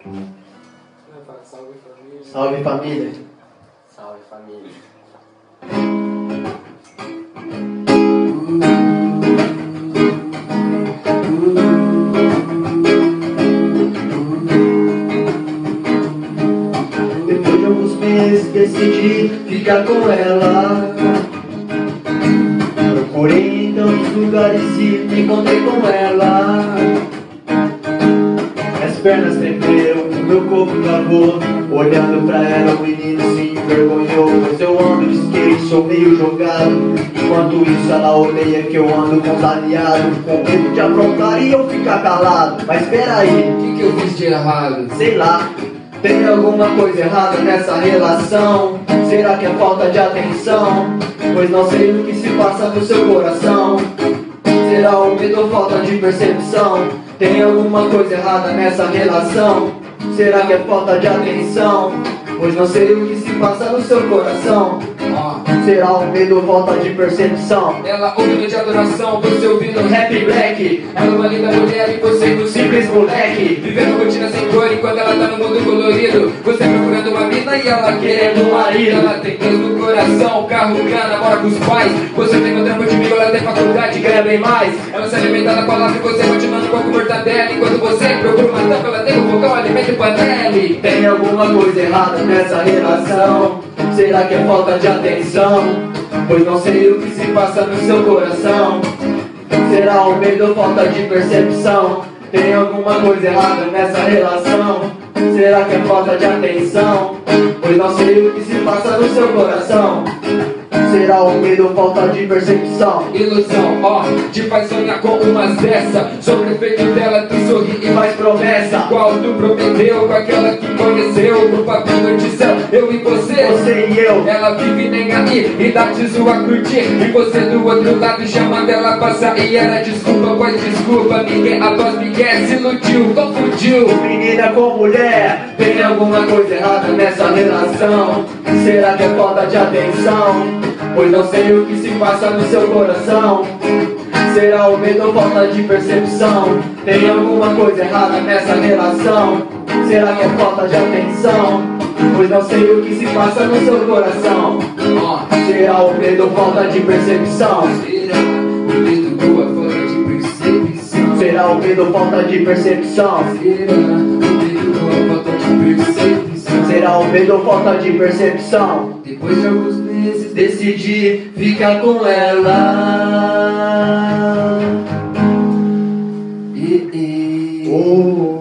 Salve família. Salve família. Salve família. Depois de alguns meses decidi ficar com ela. Procurei em tantos lugares e me encontrei com ela. Minhas pernas tremeram, o meu corpo travou. Olhando pra ela, o menino se envergonhou. Pois eu ando de skate, sou meio jogado. Enquanto isso ela odeia que eu ando com os aliados. Com medo de aprontar e eu ficar calado. Mas peraí, O que eu fiz de errado? sei lá, tem alguma coisa errada nessa relação? Será que é falta de atenção? Pois não sei o que se passa no seu coração. Será o medo ou falta de percepção? Tem alguma coisa errada nessa relação? Será que é falta de atenção? Pois não sei o que se passa no seu coração. Será o medo ou falta de percepção? Ela ouve de adoração, você ouvindo Rap black, ela é uma linda mulher e você um simples moleque. vivendo rotina sem cor enquanto ela tá no mundo colorido. Você procurando uma mina e ela querendo um marido. Ela tem Deus no coração, carro, grana, mora com os pais. Você tem um trampo de mil, ela tem faculdade, ganha bem mais. Ela se alimenta da palavra e você continuando com a mortadela. Enquanto você procura uma tampa, ela tem um fogão, alimento e panela. Tem alguma coisa errada nessa relação? Será que é falta de atenção? Pois não sei o que se passa no seu coração. Será o medo ou falta de percepção? Tem alguma coisa errada nessa relação? Será que é falta de atenção? Pois não sei o que se passa no seu coração. Será o medo ou falta de percepção? Ilusão, te faz sonhar com umas dessa. Sobre o efeito dela, tu sorri e Faz promessa, qual tu prometeu com aquela que conheceu no papinho de céu, eu e você. você e eu. Ela vive nem aí e dá te sua curtir. E você do outro lado chamando ela pra sair. Ela desculpa, pois desculpa. Ninguém após Miguel se iludiu, confundiu. Menina com mulher, tem alguma coisa errada nessa relação? Será que é falta de atenção? Pois não sei o que se passa no seu coração. Será o medo ou falta de percepção? Tem alguma coisa errada nessa relação? Será que é falta de atenção? Pois não sei o que se passa no seu coração. Será o medo ou falta de percepção? Será o medo ou falta de percepção? Será o medo ou falta de percepção? Depois de alguns meses Decidi ficar com ela. e Oh.